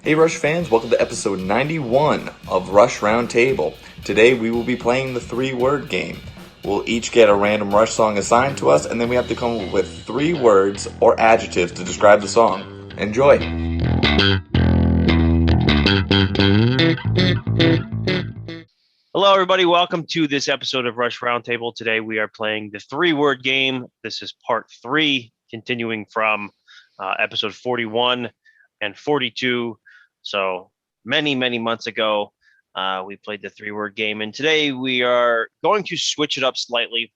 Hey Rush fans, welcome to episode 91 of Rush Roundtable. Today we will be playing the 3-word game. We'll each get a random Rush song assigned to us, and then we have to come up with 3 words or adjectives to describe the song. Enjoy! Hello, everybody. Welcome to this episode of Rush Roundtable. Today we are playing the 3-word game. This is part 3, continuing from episode 41 and 42. So many months ago, we played the 3-word game. And today we are going to switch it up slightly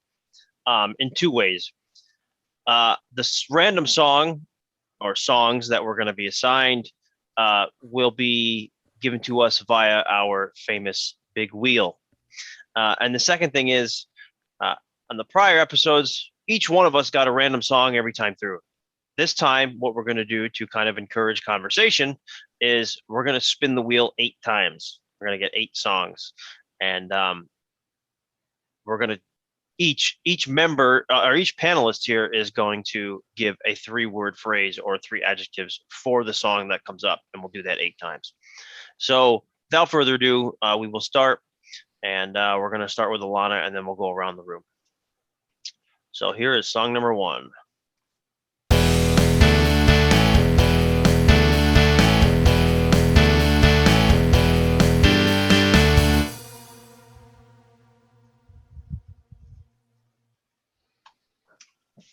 in 2 ways. This random song or songs that we're going to be assigned will be given to us via our famous big wheel. And the second thing is, on the prior episodes, each one of us got a random song every time through. This time, what we're going to do to kind of encourage conversation is we're going to spin the wheel 8 times. We're going to get 8 songs. And we're going to each member or each panelist here is going to give a 3-word phrase or 3 adjectives for the song that comes up, and we'll do that 8 times. So without further ado, we will start, and we're going to start with Alana, and then we'll go around the room. So here is song number 1.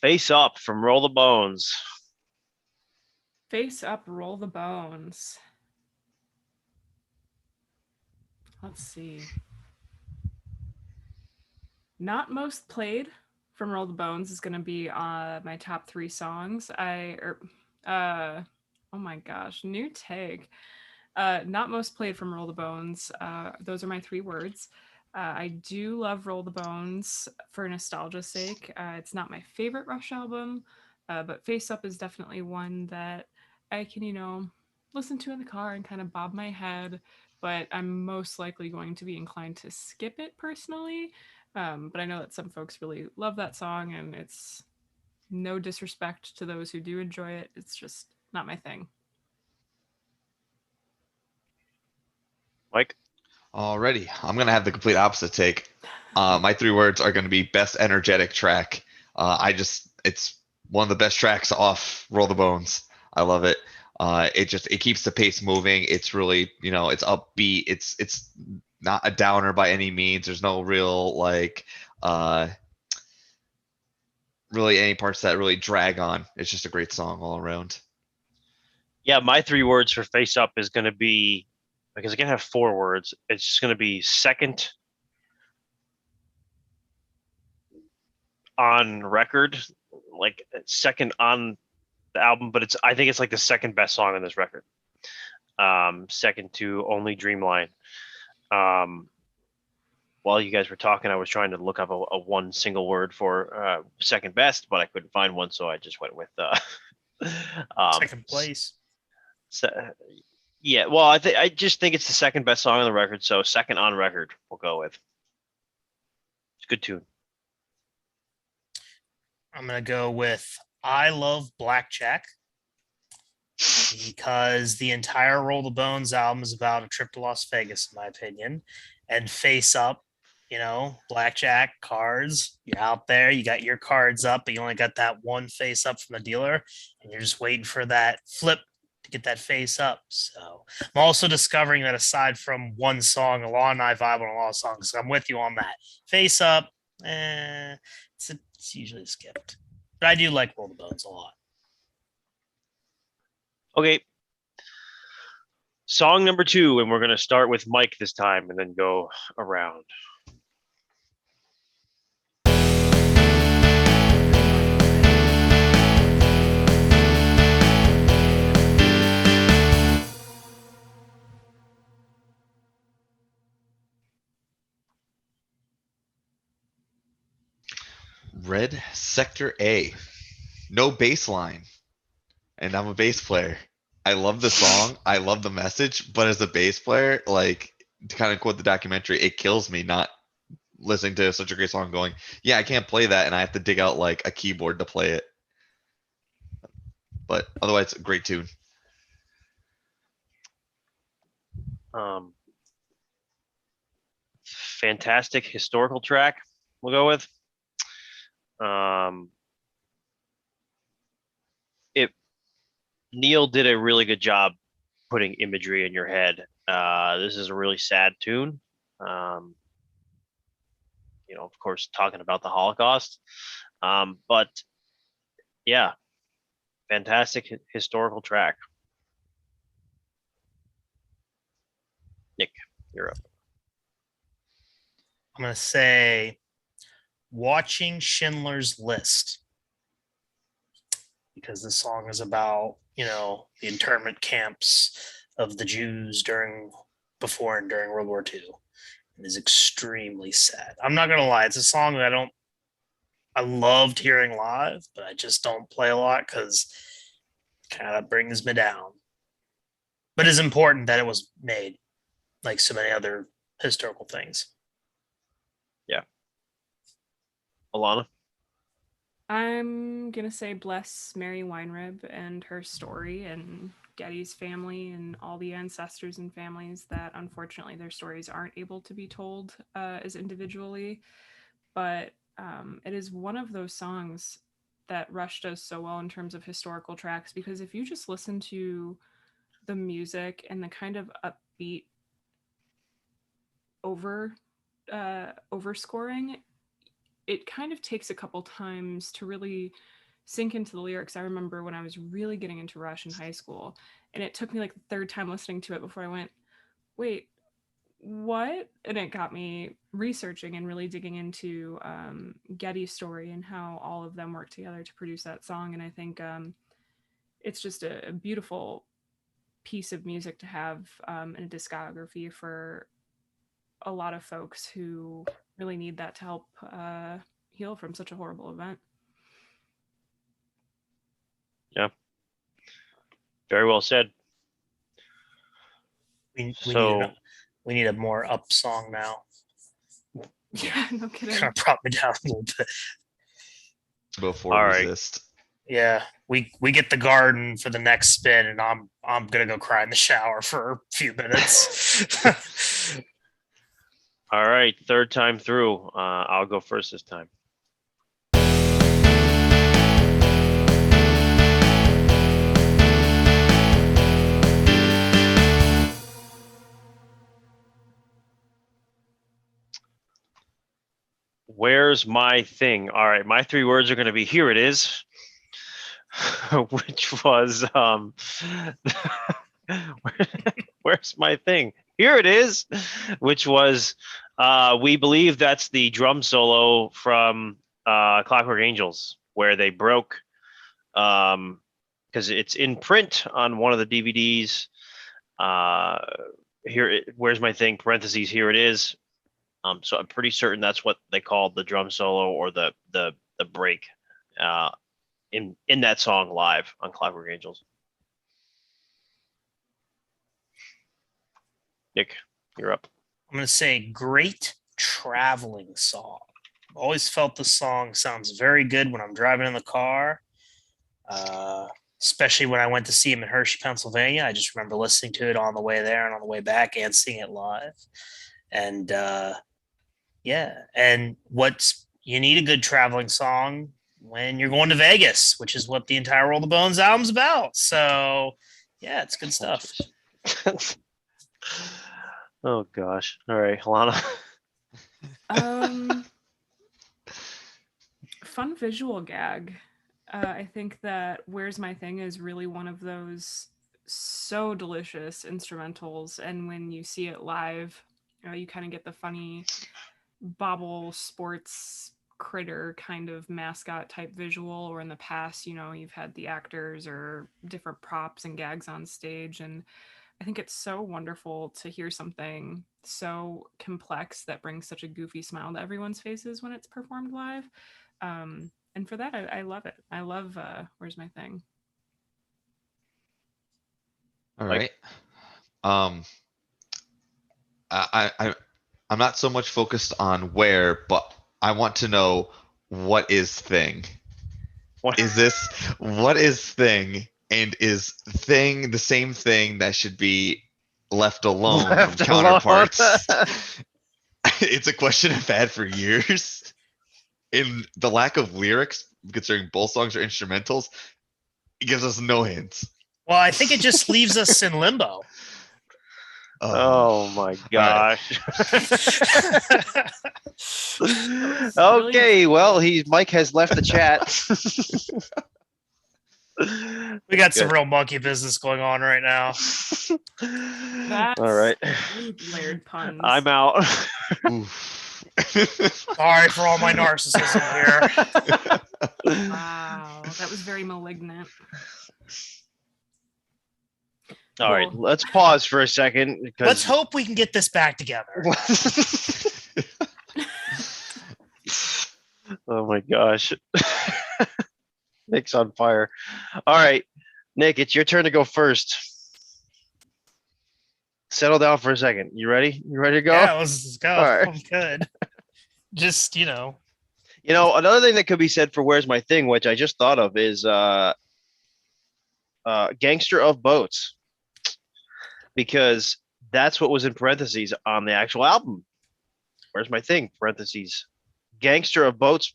Face Up from Roll the Bones. Face Up, Roll the Bones. Let's see. Not Most Played from Roll the Bones is going to be my top 3 songs. Oh my gosh, new tag. Not Most Played from Roll the Bones. Those are my 3 words. I do love Roll the Bones for nostalgia's sake. It's not my favorite Rush album, but Face Up is definitely one that I can, listen to in the car and kind of bob my head, but I'm most likely going to be inclined to skip it personally. But I know that some folks really love that song, and it's no disrespect to those who do enjoy it. It's just not my thing. Mike? Alrighty, I'm going to have the complete opposite take. My 3 words are going to be best energetic track. It's one of the best tracks off Roll the Bones. I love it. It keeps the pace moving. It's really, it's upbeat. It's not a downer by any means. There's no real really any parts that really drag on. It's just a great song all around. Yeah, my 3 words for Face Up is going to be, because I can have 4 words, it's just going to be second on record, like second on the album, but I think it's like the second best song on this record. Second to only Dreamline. While you guys were talking, I was trying to look up a one single word for second best, but I couldn't find one, so I just went with second place. Yeah, well, I just think it's the second best song on the record, so second on record we'll go with. It's a good tune. I'm going to go with I Love Blackjack, because the entire Roll the Bones album is about a trip to Las Vegas, in my opinion. And Face Up, blackjack, cards, you're out there, you got your cards up, but you only got that one face up from the dealer, and you're just waiting for that flip to get that face up. So I'm also discovering that aside from one song, Alana and I vibe on a lot of songs. So I'm with you on that. Face Up, it's usually skipped. But I do like Roll the Bones a lot. Okay. Song number 2, and we're going to start with Mike this time and then go around. Red Sector A. No bass line. And I'm a bass player. I love the song. I love the message. But as a bass player, to kind of quote the documentary, it kills me not listening to such a great song going, yeah, I can't play that. And I have to dig out a keyboard to play it. But otherwise, great tune. Fantastic historical track. We'll go with. Neil did a really good job putting imagery in your head. This is a really sad tune. Of course, talking about the Holocaust. But yeah, fantastic historical track. Nick, you're up. I'm going to say Watching Schindler's List, because the song is about, the internment camps of the Jews before and during World War II. It is extremely sad. I'm not going to lie. It's a song that I loved hearing live, but I just don't play a lot because it kind of brings me down. But it's important that it was made, like so many other historical things. Yeah. Alana? I'm gonna say bless Mary Weinrib and her story and Getty's family and all the ancestors and families that unfortunately their stories aren't able to be told as individually. But it is one of those songs that Rush does so well in terms of historical tracks, because if you just listen to the music and the kind of upbeat overscoring, it kind of takes a couple times to really sink into the lyrics. I remember when I was really getting into Rush in high school, and it took me like the third time listening to it before I went, wait, what? And it got me researching and really digging into Getty's story and how all of them worked together to produce that song. And I think it's just a beautiful piece of music to have in a discography for a lot of folks who really need that to help heal from such a horrible event. Yeah. Very well said. We need a more up song now. Yeah, no kidding. Kind of brought me down a little bit. Before All right. Resist. Yeah, we get the garden for the next spin, and I'm gonna go cry in the shower for a few minutes. All right, third time through. I'll go first this time. Where's my thing? All right, my 3 words are going to be "Here it is," which was where's my thing? Here it is, which was we believe that's the drum solo from Clockwork Angels, where they broke because it's in print on one of the DVDs. Where's my thing? Parentheses. Here it is. So I'm pretty certain that's what they called the drum solo or the break in that song live on Clockwork Angels. Nick, you're up. I'm going to say great traveling song. Always felt the song sounds very good when I'm driving in the car, especially when I went to see him in Hershey, Pennsylvania. I just remember listening to it on the way there and on the way back and seeing it live. And yeah, and you need a good traveling song when you're going to Vegas, which is what the entire Roll the Bones album's about. So yeah, it's good stuff. Oh gosh. All right, Alana. Fun visual gag. I think that Where's My Thing is really one of those so delicious instrumentals, and when you see it live, you kind of get the funny bobble sports critter kind of mascot type visual, or in the past, you've had the actors or different props and gags on stage, and I think it's so wonderful to hear something so complex that brings such a goofy smile to everyone's faces when it's performed live. And for that, I love it. I love Where's My Thing. All right. I'm not so much focused on where, but I want to know what is thing. What is thing? And is thing the same thing that should be Left Alone Left from Alone. Counterparts. It's a question I've had for years. In the lack of lyrics, considering both songs are instrumentals, it gives us no hints. Well, I think it just leaves us in limbo. Oh my gosh. really Okay, well, Mike has left the chat. We got some Good. real monkey business going on right now. That's All right. layered puns. I'm out. Oof. Sorry for all my narcissism here. Wow, that was very malignant. All right, Cool. let's pause for a second. Because... Let's hope we can get this back together. Oh my gosh. Nick's on fire. All right, Nick, it's your turn to go first. Settle down for a second. You ready? You ready to go? Yeah, let's go. All right. I'm good. Just, Another thing that could be said for Where's My Thing, which I just thought of, is Gangster of Boats. Because that's what was in parentheses on the actual album. Where's My Thing? Parentheses. Gangster of Boats.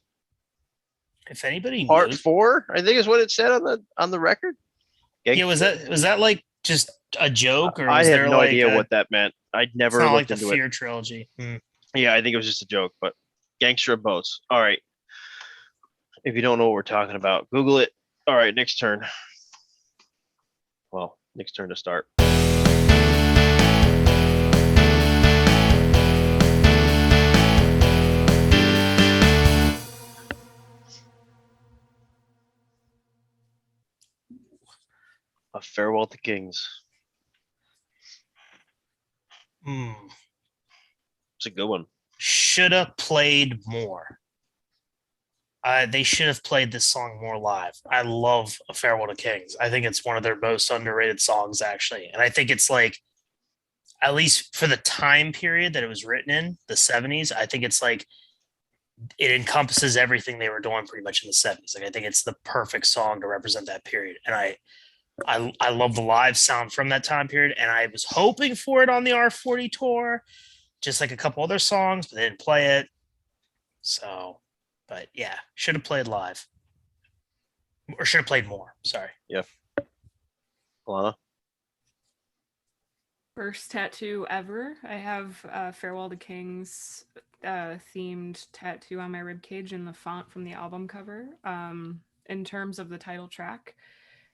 if anybody Part knows. 4, I think is what it said on the record. Yeah, was that like just a joke, or I was had there no like idea a, what that meant. I'd it's never not like looked the into Fear it. trilogy? Yeah, I think it was just a joke, but Gangster of Boats. All right. If you don't know what we're talking about, Google it. All right, Nick's turn. Well, Nick's turn to start. A Farewell to Kings. It's a good one. Should have played more. They should have played this song more live. I love A Farewell to Kings. I think it's one of their most underrated songs, actually. And I think it's like, at least for the time period that it was written in, the 70s, I think it's like, it encompasses everything they were doing pretty much in the 70s. Like, I think it's the perfect song to represent that period. And I love the live sound from that time period. And I was hoping for it on the R40 tour, just like a couple other songs, but they didn't play it. So, but yeah, should have played live, or should have played more. Sorry. Alana? First tattoo ever. I have Farewell to Kings themed tattoo on my ribcage in the font from the album cover. In terms of the title track,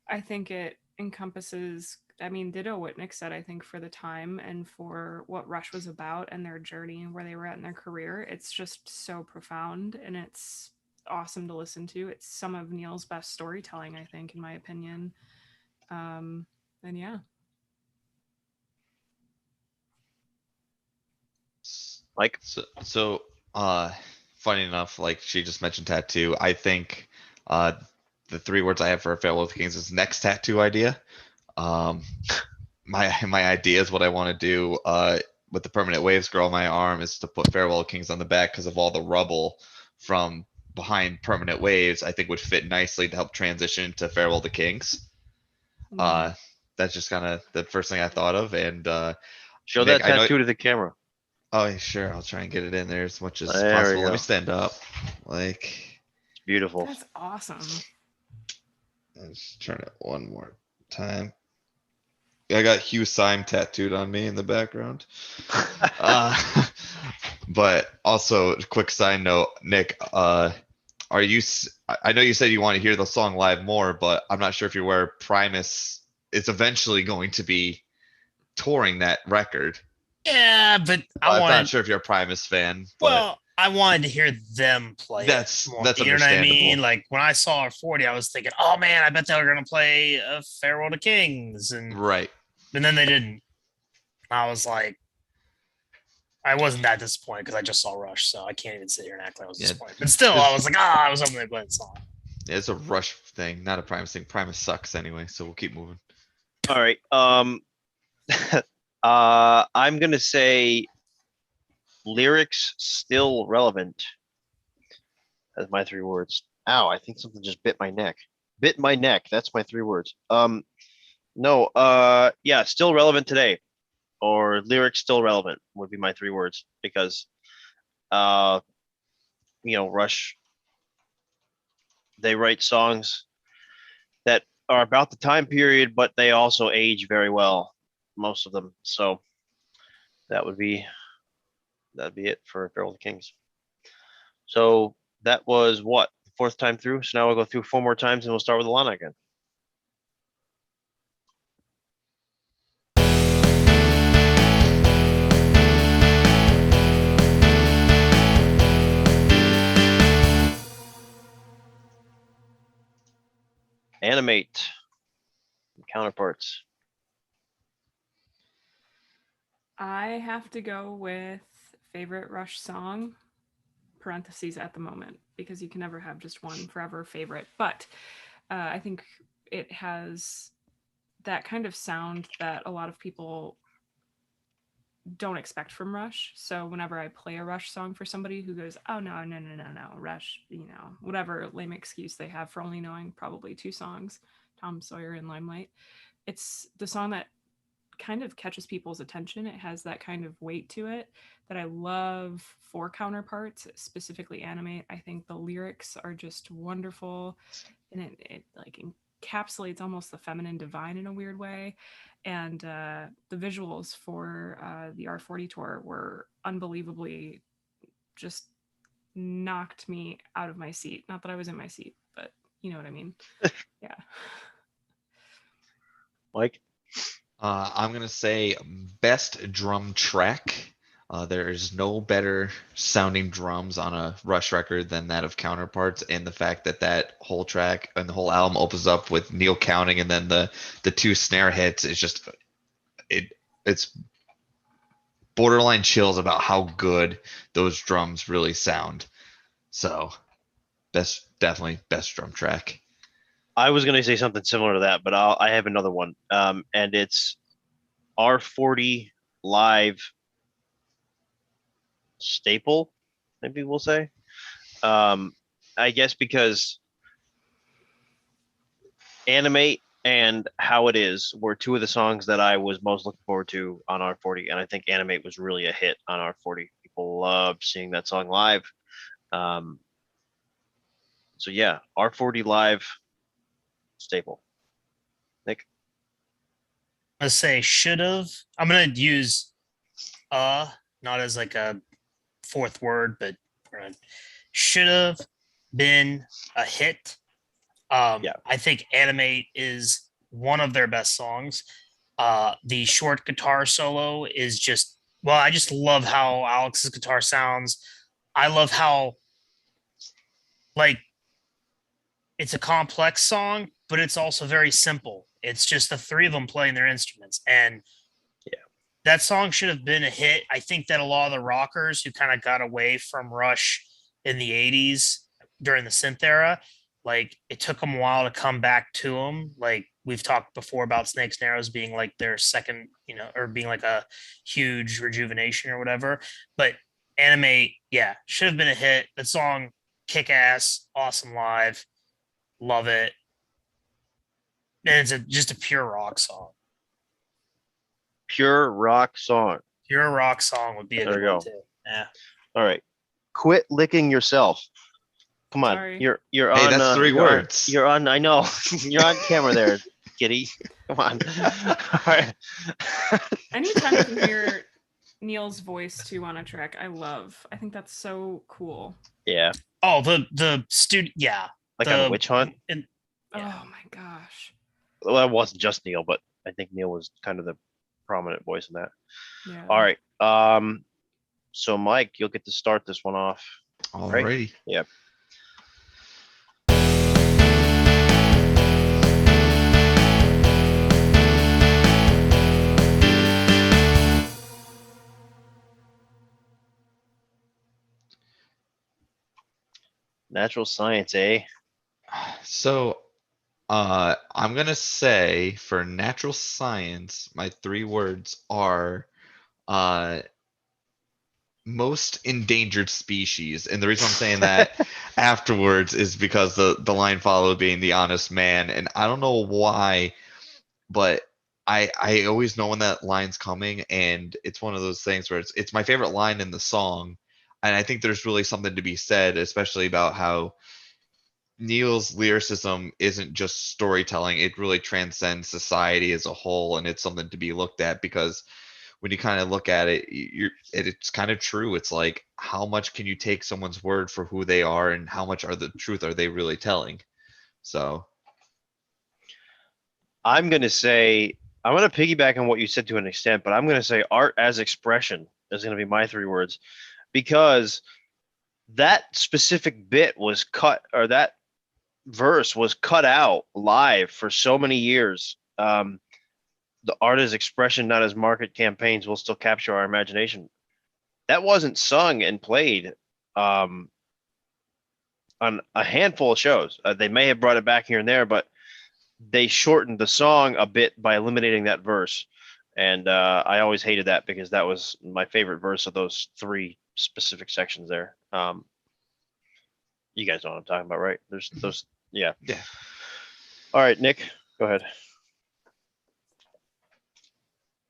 I think it encompasses, ditto what Nick said, I think for the time and for what Rush was about and their journey and where they were at in their career. It's just so profound and it's awesome to listen to. It's some of Neil's best storytelling, I think, in my opinion. And yeah. Mike? So, funny enough, like she just mentioned tattoo. I think the 3 words I have for Farewell to Kings is next tattoo idea. My idea is what I want to do with the permanent waves girl on my arm is to put Farewell to Kings on the back because of all the rubble from behind permanent waves. I think would fit nicely to help transition to Farewell to Kings. That's just kind of the first thing I thought of. And Show Nick, that tattoo to the camera. Oh, sure. I'll try and get it in there as much as There we possible. go. Let me stand up. Like, It's beautiful. That's awesome. let's turn it one more time. I got Hugh Syme tattooed on me in the background. But also, quick side note, Nick, I know you said you want to hear the song live more, but I'm not sure if you're aware Primus is eventually going to be touring that record. Yeah, but I'm not sure if you're a Primus fan. But I wanted to hear them play. That's more. that's You know what I understandable. mean? Like when I saw R40, I was thinking, oh man, I bet they were gonna play A Farewell to Kings, and Right. then they didn't. I was like, I wasn't that disappointed because I just saw Rush, so I can't even sit here and act like I was disappointed. But still, I was like, I was hoping they played the song. It's a Rush thing, not a Primus thing. Primus sucks anyway, so we'll keep moving. All right. I'm gonna say lyrics still relevant as my 3 words. Ow, I think something just bit my neck. Bit my neck. That's my 3 words. No, yeah, still relevant today. or lyrics still relevant would be my 3 words, because Rush, they write songs that are about the time period, but they also age very well, most of them. So that'd be it for Farewell to Kings. So that was what, the 4th time through. So now we'll go through 4 more times and we'll start with Alana again. Animate. Counterparts. I have to go with favorite Rush song, parentheses at the moment, because you can never have just one forever favorite. But I think it has that kind of sound that a lot of people don't expect from Rush. So whenever I play a Rush song for somebody who goes, oh no, Rush, whatever lame excuse they have for only knowing probably 2 songs, Tom Sawyer and Limelight, it's the song that kind of catches people's attention. It has that kind of weight to it that I love for Counterparts, specifically Animate. I think the lyrics are just wonderful, and it like encapsulates almost the feminine divine in a weird way. And the visuals for the R40 tour were unbelievably, just knocked me out of my seat. Not that I was in my seat, but you know what I mean. Yeah. Mike? I'm gonna say best drum track. There is no better sounding drums on a Rush record than that of Counterparts, and the fact that that whole track and the whole album opens up with Neil counting, and then the 2 snare hits is just it's borderline chills about how good those drums really sound. So definitely best drum track. I was going to say something similar to that, but I have another one, and it's R40 live staple, maybe we'll say. I guess because Animate and How It Is were 2 of the songs that I was most looking forward to on R40, and I think Animate was really a hit on R40. People loved seeing that song live. So yeah, R40 live staple. Nick? Let's say should have. I'm gonna use not as like a 4th word, but should have been a hit. Yeah. I think Animate is one of their best songs. The short guitar solo is just, well, I just love how Alex's guitar sounds. I love how, like, it's a complex song, but it's also very simple. It's just the 3 of them playing their instruments. And yeah, that song should have been a hit. I think that a lot of the rockers who kind of got away from Rush in the 80s during the synth era, like, it took them a while to come back to them. Like, we've talked before about Snakes and Arrows being like their second, or being like a huge rejuvenation or whatever. But Animate, yeah, should have been a hit. That song, kick ass, awesome live. Love it. And it's just a pure rock song. pure rock song. Pure rock song would be a There good we one go. too. Yeah. All right, quit licking yourself. Come on, Sorry. you're Hey, on. that's 3 words. You're on. I know. You're on camera there, kitty. Come on. All right. Anytime I can hear Neil's voice too on a track, I think that's so cool. Yeah, Oh, the studio. Yeah. like the, on Witch Hunt. And, Oh my gosh. Well, it wasn't just Neil, but I think Neil was kind of the prominent voice in that. Yeah. All right. So Mike, you'll get to start this one off. Alrighty. Yeah. Natural science, eh? So, I'm gonna say for natural science, my 3 words are most endangered species. And the reason I'm saying that afterwards is because the line followed being the honest man. And I don't know why, but I always know when that line's coming, and it's one of those things where it's my favorite line in the song, and I think there's really something to be said, especially about how Neil's lyricism isn't just storytelling; it really transcends society as a whole, and it's something to be looked at because when you kind of look at it, it's kind of true. It's like how much can you take someone's word for who they are, and how much are the truth are they really telling? So I'm going to say, I'm going to piggyback on what you said to an extent, but I'm going to say art as expression is going to be my 3 words, because that specific bit was cut, or that verse was cut out live for so many years. The art as expression, not as market campaigns, will still capture our imagination. That wasn't sung and played on a handful of shows. They may have brought it back here and there, but they shortened the song a bit by eliminating that verse. And I always hated that because that was my favorite verse of those 3 specific sections there. You guys know what I'm talking about, right? There's those, yeah. yeah. All right, Nick, go ahead.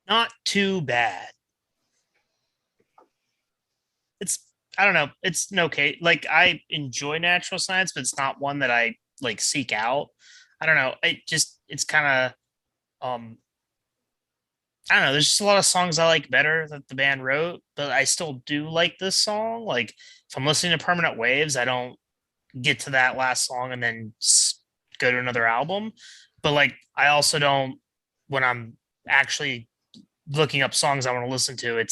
Not too bad. I don't know. It's okay. Like, I enjoy natural science, but it's not one that I like seek out. I don't know. It's kind of, I don't know. There's just a lot of songs I like better that the band wrote, but I still do like this song. Like, if I'm listening to Permanent Waves, I don't get to that last song and then go to another album. But like, I also don't, when I'm actually looking up songs I want to listen to,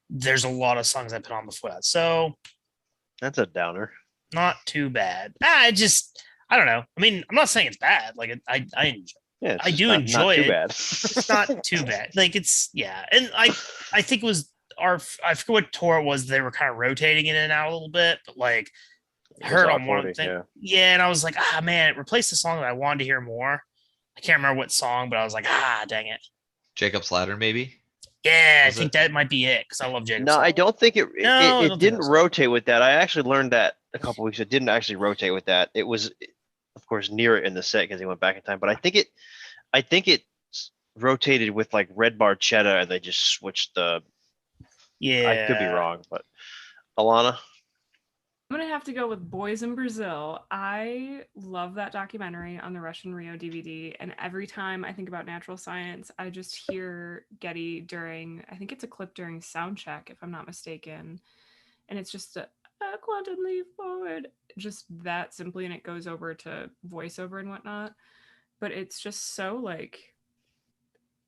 there's a lot of songs I put on before that. So that's a downer. Not too bad. I don't know. I mean, I'm not saying it's bad. Like, I enjoy. Yeah, I do enjoy not too it. bad. It's not too bad. Like, it's, yeah. And I think it was I forget what tour it was. They were kind of rotating it in and out a little bit, but like, I heard on one thing. Yeah. And I was like, man, it replaced the song that I wanted to hear more. I can't remember what song, but I was like, dang it. Jacob's Ladder, maybe? Yeah, I think that might be it because I love Jacob's No, Ladder. I don't think it didn't rotate with that. I actually learned that a couple weeks. It didn't actually rotate with that. It was, of course, near it in the set because he went back in time. But I think it rotated with like Red Barchetta, and they just switched the. Yeah, I could be wrong, but Alana. I'm gonna have to go with Boys in Brazil. I love that documentary on the Russian Rio DVD, and every time I think about natural science, I just hear Getty during, I think it's a clip during sound check, if I'm not mistaken, and it's just a quantum leap forward, just that simply, and it goes over to voiceover and whatnot. But it's just so like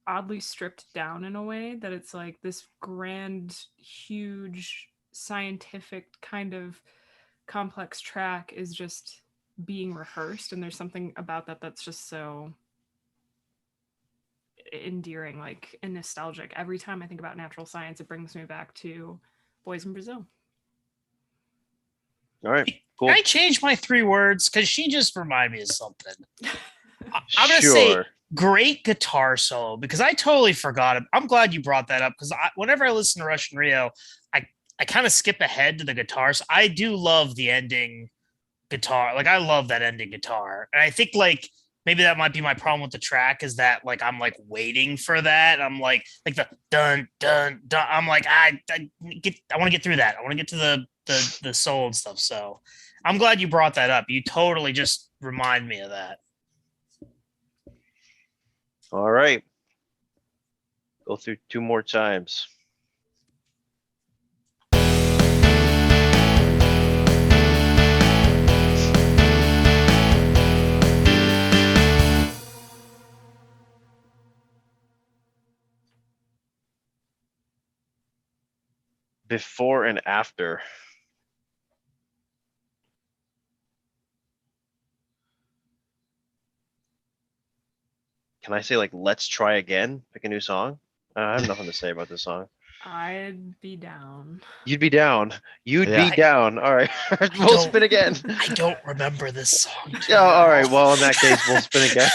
oddly stripped down in a way that it's like this grand, huge, scientific kind of complex track is just being rehearsed, and there's something about that that's just so endearing, like, and nostalgic. Every time I think about natural science, it brings me back to Boys in Brazil. All right, cool. Can I change my 3 words because she just reminded me of something? I'm gonna say great guitar solo because I totally forgot it. I'm glad you brought that up because whenever I listen to Russian Rio, I kind of skip ahead to the guitars. I do love the ending guitar. Like, I love that ending guitar. And I think like maybe that might be my problem with the track is that like I'm like waiting for that. I'm like the dun dun dun. I'm like I want to get through that. I want to get to the soul and stuff. So I'm glad you brought that up. You totally just remind me of that. All right. Go through 2 more times. Before and after. Can I say like let's try again? Pick a new song? I have nothing to say about this song. I'd be down. You'd be down. You'd be down. All right. We'll spin again. I don't remember this song. Yeah, all right. Well, in that case, we'll spin again.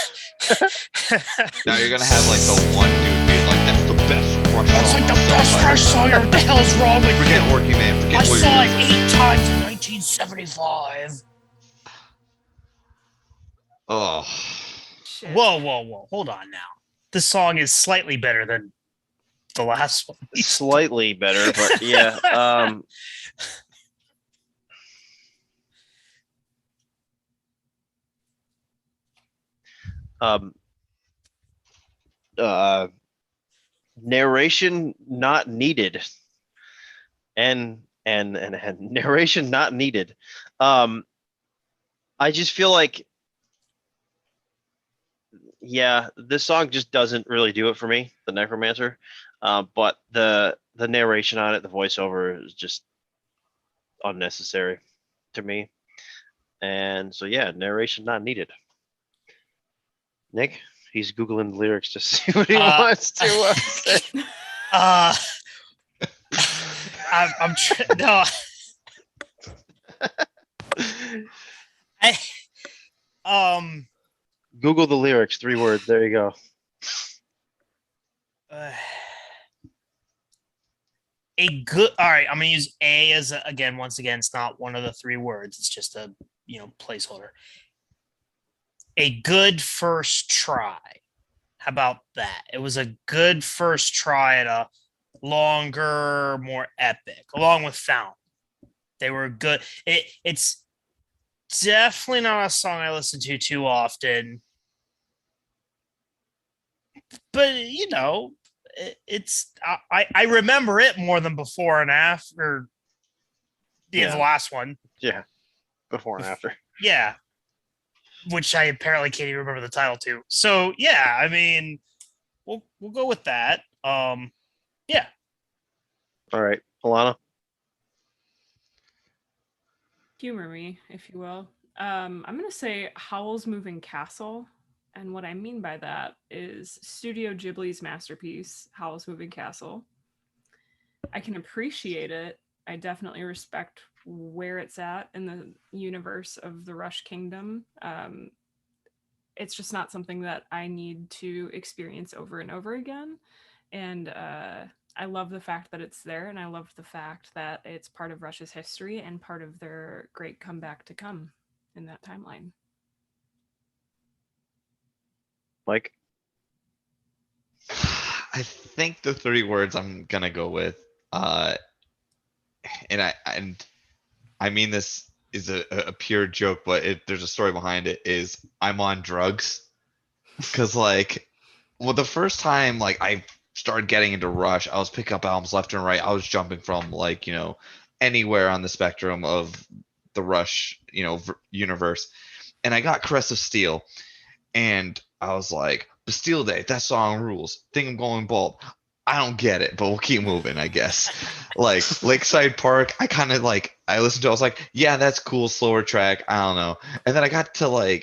Now you're gonna have like the one dude being like, "That's the best Rush song." That's like the best Rush song. What the hell's wrong with you? Forget Working Man. Forget I saw it 8 times in 1975. Oh. Shit. Whoa. Hold on now. this song is slightly better than the last one. Slightly better, but yeah. Um, narration not needed, and narration not needed. I just feel like, yeah, this song just doesn't really do it for me, the Necromancer. But the narration on it, the voiceover, is just unnecessary to me. And so, yeah, narration not needed. Nick, he's googling the lyrics to see what he wants to say. No. Google the lyrics, 3 words. There you go. All right, I'm gonna use A as again. Once again, it's not one of the 3 words. It's just a placeholder. A good first try. How about that? It was a good first try at a longer, more epic, along with Fountain. They were good. It's definitely not a song I listen to too often, but it's I remember it more than before and after. The last one. Yeah, before and after. Yeah, which I apparently can't even remember the title to. So yeah, I mean, we'll go with that. Yeah. All right, Alana. Humor me, if you will. I'm gonna say Howl's Moving Castle, and what I mean by that is Studio Ghibli's masterpiece, Howl's Moving Castle. I can appreciate it. I definitely respect where it's at in the universe of the Rush Kingdom. It's just not something that I need to experience over and over again. And I love the fact that it's there, and I love the fact that it's part of Rush's history and part of their great comeback to come in that timeline. Mike? I think the 3 words I'm gonna go with, and I mean this is a pure joke, but there's a story behind it. Is I'm on drugs, because the first time I started getting into Rush, I was picking up albums left and right. I was jumping from anywhere on the spectrum of the Rush universe, and I got Caress of Steel, and I was like, Bastille Day, that song rules. Think I'm going bald. I don't get it, but we'll keep moving, I guess. Lakeside Park, I kind of I listened to it, I was like, yeah, that's cool, slower track, I don't know. And then I got to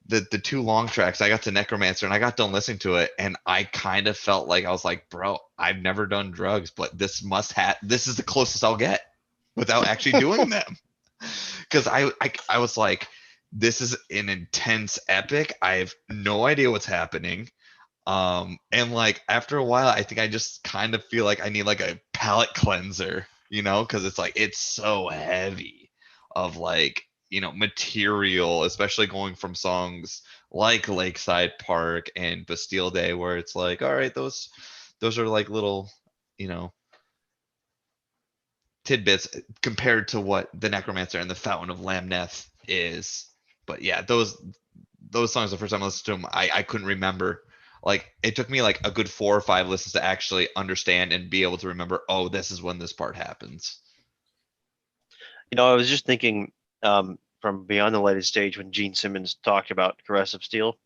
the 2 long tracks, I got to Necromancer, and I got done listening to it, and I kind of felt like I was like, bro, I've never done drugs, but this is the closest I'll get without actually doing them. Because I was like, this is an intense epic. I have no idea what's happening. And after a while, I think I just kind of feel like I need a palate cleanser, because it's so heavy of material, especially going from songs like Lakeside Park and Bastille Day, where it's all right, those are little, tidbits compared to what the Necromancer and the Fountain of Lamneth is. But yeah, those songs, the first time I listened to them, I couldn't remember. It took me a good 4 or 5 listens to actually understand and be able to remember, oh, this is when this part happens. I was just thinking from Beyond the Lighted Stage when Gene Simmons talked about Caress of Steel.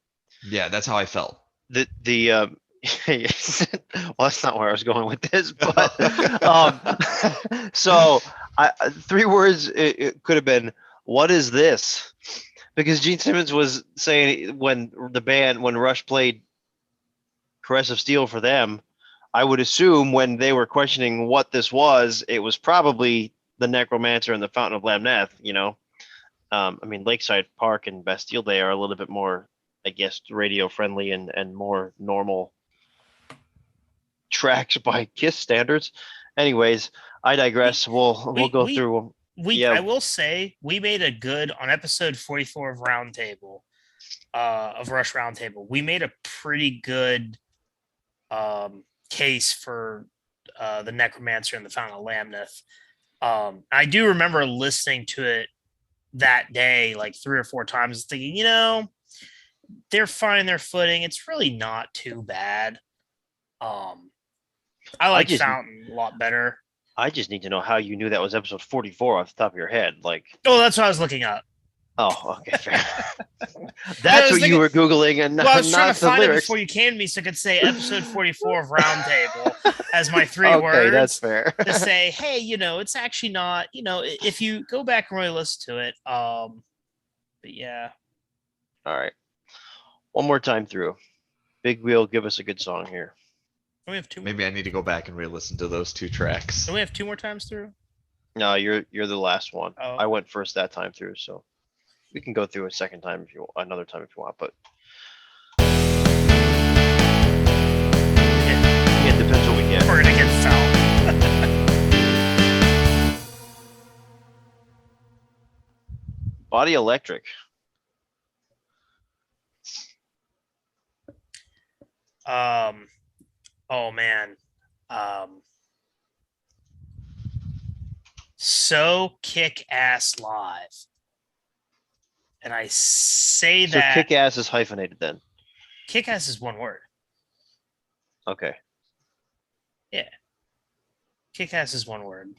Yeah, that's how I felt. Well, that's not where I was going with this, but so 3 words it could have been, what is this? Because Gene Simmons was saying when Rush played Caress of Steel for them, I would assume when they were questioning what this was, it was probably the Necromancer and the Fountain of Lamneth, I mean, Lakeside Park and Bastille Day are a little bit more, I guess, radio friendly and more normal tracks by Kiss standards. Anyways, I digress. We'll go through. I will say we made a good on episode 44 of Rush Roundtable. We made a pretty good case for the Necromancer and the Fountain of Lamneth. I do remember listening to it that day like 3 or 4 times, thinking, they're finding their footing. It's really not too bad. I like Fountain a lot better. I just need to know how you knew that was episode 44 off the top of your head. Like, oh, that's what I was looking up. Oh, okay, fair. That's what you were Googling, and well, I was trying to find lyrics. it before you came to me so I could say episode 44 of Roundtable as my 3 okay, words. Okay, that's fair. To say, hey, it's actually not, if you go back and really listen to it. But yeah. All right. One more time through. Big Wheel, give us a good song here. We have 2 more. Maybe I need to go back and re-listen to those 2 tracks. Do we have 2 more times through? No, you're the last one. Oh. I went first that time through, so we can go through a second time if you want, another time if you want, but yeah, it depends what we get. We're gonna get fouled. Body Electric. Oh man. So kick-ass live. And I say so that kick-ass is hyphenated then. Kick-ass is one word. Okay. Yeah. Kick-ass is one word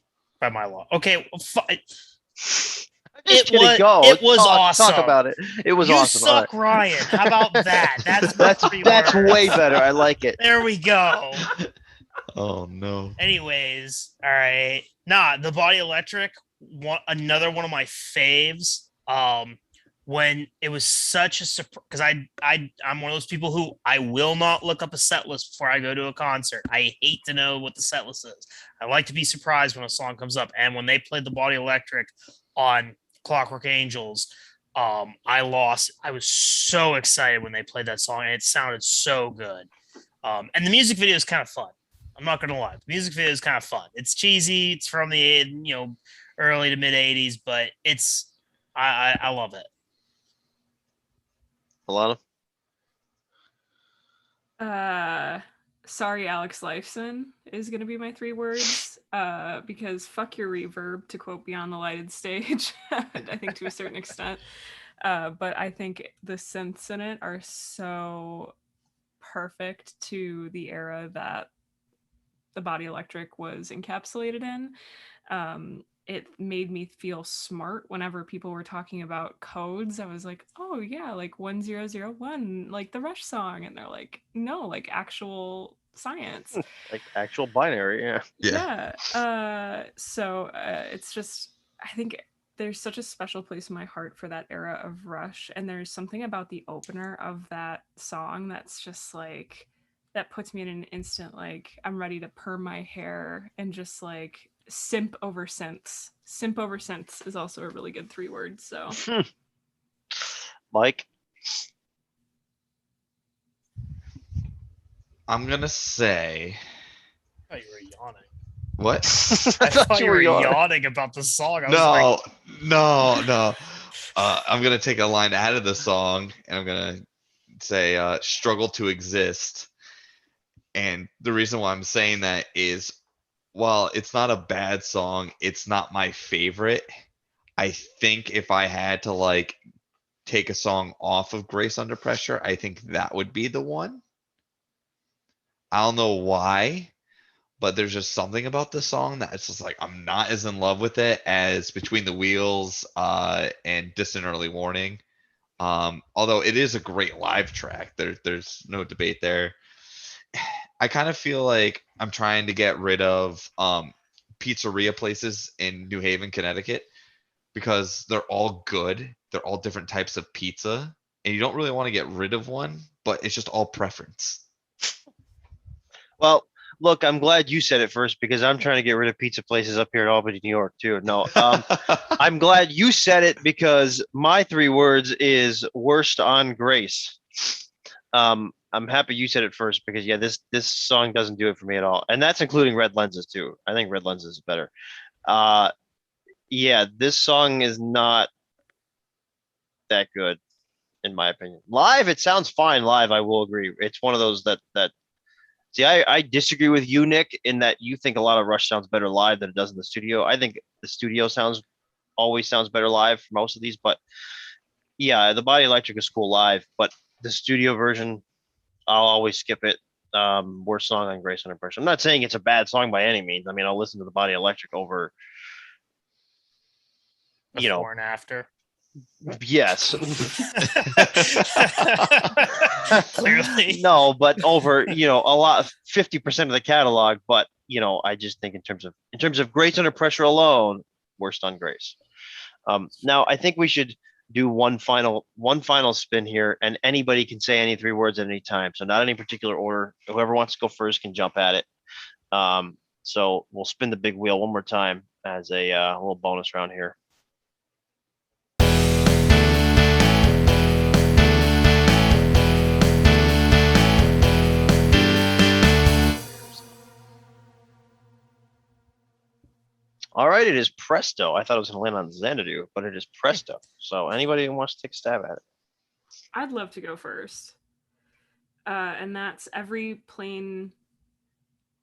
by my law. Okay, it was awesome. Talk about it. It was you awesome. You suck, right. Ryan. How about that? That's way better. I like it. There we go. Oh no. Anyways, all right. The Body Electric, another one of my faves. When it was such a surprise, because I'm one of those people who I will not look up a set list before I go to a concert. I hate to know what the set list is. I like to be surprised when a song comes up. And when they played the Body Electric on Clockwork Angels, I was so excited when they played that song, and it sounded so good. And the music video is kind of fun. I'm not gonna lie, the music video is kind of fun. It's cheesy. It's from the early to mid '80s, but I love it. Alana? Sorry, Alex Lifeson is going to be my 3 words, because fuck your reverb, to quote Beyond the Lighted Stage, I think to a certain extent. But I think the synths in it are so perfect to the era that the Body Electric was encapsulated in. It made me feel smart whenever people were talking about codes. I was like, oh yeah, like 1001, like the Rush song. And they're like, no, like actual science. Like actual binary, yeah. So it's just, I think there's such a special place in my heart for that era of Rush. And there's something about the opener of that song that's just like, that puts me in an instant, like, I'm ready to perm my hair and just like simp over synths. Simp over synths is also a really good 3 words. So Mike? I'm gonna say. I thought you were yawning. What? I thought you were yawning about the song. No. I'm gonna take a line out of the song, and I'm gonna say "Struggle to Exist." And the reason why I'm saying that is, while it's not a bad song, it's not my favorite. I think if I had to like take a song off of Grace Under Pressure, I think that would be the one. I don't know why, but there's just something about the song that it's just like I'm not as in love with it as Between the Wheels and Distant Early Warning. Although it is a great live track. There's no debate there. I kind of feel like I'm trying to get rid of pizzeria places in New Haven, Connecticut, because they're all good. They're all different types of pizza, and you don't really want to get rid of one, but it's just all preference. Well, look, I'm glad you said it first, because I'm trying to get rid of pizza places up here in Albany, New York, too. No, I'm glad you said it, because my 3 words is worst on Grace. I'm happy you said it first, because yeah, this song doesn't do it for me at all, and that's including Red Lenses too. I think Red Lenses is better. Yeah, this song is not that good, in my opinion. Live, it sounds fine. Live, I will agree. It's one of those that See, I disagree with you, Nick, in that you think a lot of Rush sounds better live than it does in the studio. I think the studio always sounds better live for most of these, but yeah, the Body Electric is cool live, but the studio version, I'll always skip it. Worst song on Grace Under Pressure. I'm not saying it's a bad song by any means. I mean, I'll listen to the Body Electric over, Before and after. Yes. Clearly. No, but over, a lot, 50% of the catalog. But, I just think in terms of Grace Under Pressure alone, worst on Grace. Now I think we should do one final spin here, and anybody can say any 3 words at any time. So not any particular order. Whoever wants to go first can jump at it. So we'll spin the big wheel one more time as a little bonus round here. All right, it is Presto. I thought it was going to land on Xanadu, but it is Presto. So anybody who wants to take a stab at it? I'd love to go first. And that's every plane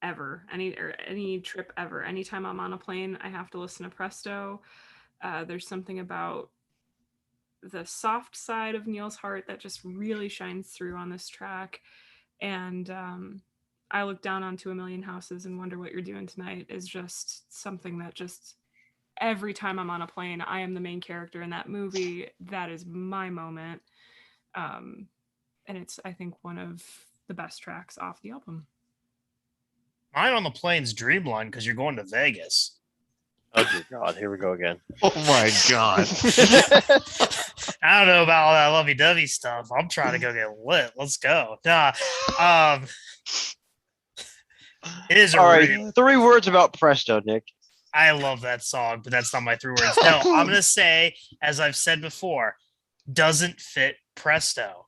ever, any trip ever. Anytime I'm on a plane, I have to listen to Presto. There's something about the soft side of Neil's heart that just really shines through on this track. And I Look Down onto a Million Houses and Wonder What You're Doing Tonight is just something that just every time I'm on a plane, I am the main character in that movie. That is my moment. And it's, I think, one of the best tracks off the album. Mine on the plane's Dreamline because you're going to Vegas. Oh, dear God. Here we go again. Oh, my God. I don't know about all that lovey-dovey stuff. I'm trying to go get lit. Let's go. Nah, it is all right. 3 words about Presto, Nick. I love that song, but that's not my 3 words. No, I'm gonna say, as I've said before, doesn't fit Presto.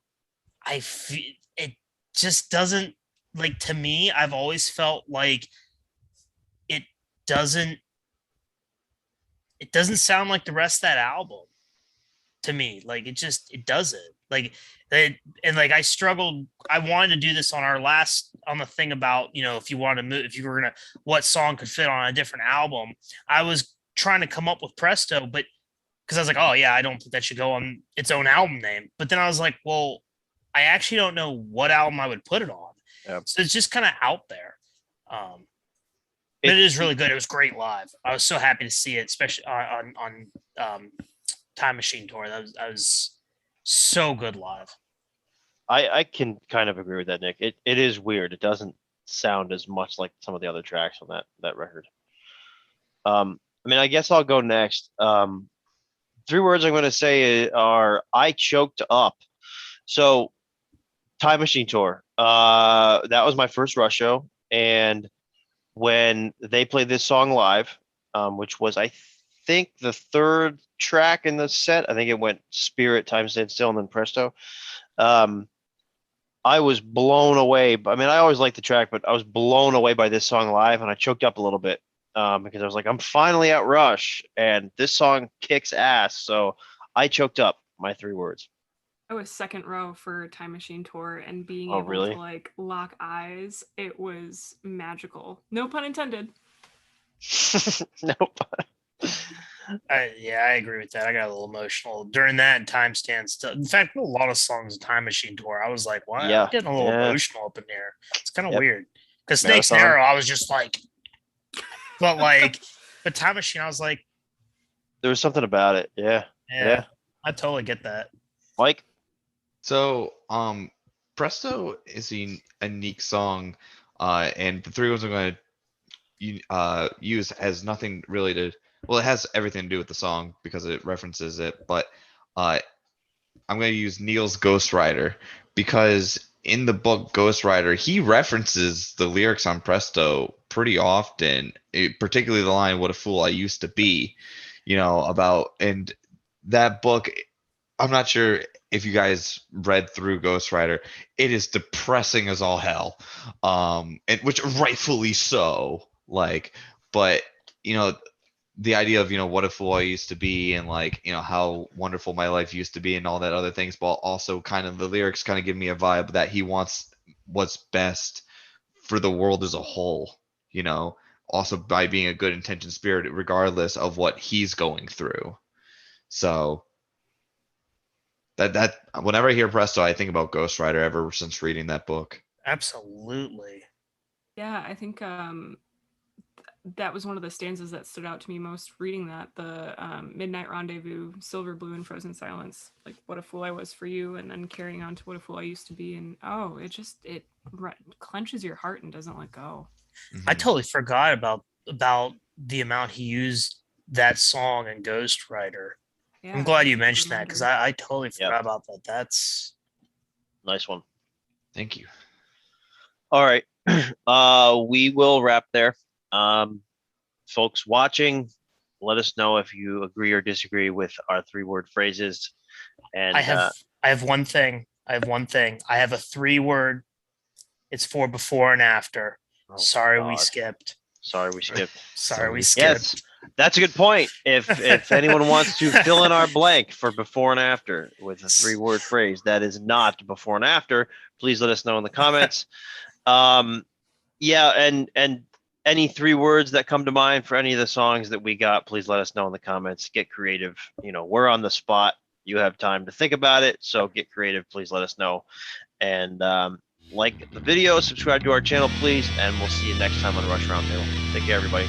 I feel it just doesn't, like, to me. I've always felt like it doesn't sound like the rest of that album to me. Like, it doesn't. Like, and like I struggled. I wanted to do this on the thing about, if you wanted to move, if you were gonna, what song could fit on a different album. I was trying to come up with Presto, but because I was like, oh yeah, I don't think that should go on its own album name. But then I was like, well, I actually don't know what album I would put it on. Yep. So it's just kind of out there. But it is really good. It was great live. I was so happy to see it, especially on Time Machine Tour. That was so good live. I can kind of agree with that, Nick. It is weird. It doesn't sound as much like some of the other tracks on that record. I mean, I guess I'll go next. 3 words I'm going to say are I choked up. So, Time Machine Tour. That was my first Rush show, and when they played this song live, which was, I think, the 3rd track in the set. I think it went Spirit, Time Stand Still, and then Presto. I was blown away. I mean, I always liked the track, but I was blown away by this song live, and I choked up a little bit because I was like, I'm finally at Rush, and this song kicks ass. So I choked up. My 3 words. I was second row for Time Machine Tour, and being Oh, able really? to like lock eyes, it was magical. No pun intended. Nope. I agree with that. I got a little emotional during that, and Time Stands Still. In fact, a lot of songs of Time Machine Tour, I was like, "What? Yeah. I'm getting a little Yeah. emotional up in there." It's kind of Yep. weird because Snake's Marathon. Narrow, I was just like, but Time Machine, I was like, There was something about it. Yeah. yeah, I totally get that. Mike? So, Presto is a unique song, and the 3 words I'm going to use has nothing really to. Well, it has everything to do with the song because it references it, but I'm going to use Neil's Ghost Rider because in the book Ghost Rider, he references the lyrics on Presto pretty often, particularly the line "What a fool I used to be," about, and that book. I'm not sure if you guys read through Ghost Rider. It is depressing as all hell, and which rightfully so. But the idea of what a fool I used to be, and how wonderful my life used to be, and all that other things, but also kind of the lyrics kind of give me a vibe that he wants what's best for the world as a whole, you know, also by being a good intention spirit regardless of what he's going through. So that whenever I hear Presto, I think about Ghost Rider ever since reading that book. Absolutely. Yeah, I think that was one of the stanzas that stood out to me most reading that. The Midnight Rendezvous, Silver Blue, and Frozen Silence. Like, what a fool I was for you, and then carrying on to what a fool I used to be. And it clenches your heart and doesn't let go. I totally forgot about the amount he used that song in Ghost Rider. Yeah, I'm glad you mentioned that because I totally forgot Yep. about that. That's Nice one. Thank you. All right. We will wrap there. Folks watching, let us know if you agree or disagree with our 3-word phrases. And I have one thing. I have a 3-word. It's for before and after. oh, Sorry, God. we skipped. Sorry, we skipped. Sorry, we Yes, skipped. that's a good point. If anyone wants to fill in our blank for before and after with a 3-word phrase that is not before and after, please let us know in the comments. Yeah, and any 3 words that come to mind for any of the songs that we got, please let us know in the comments. Get creative. You know, we're on the spot. You have time to think about it, so get creative. Please let us know. And like the video, subscribe to our channel, please, and we'll see you next time on Rush Roundtable. Take care, everybody.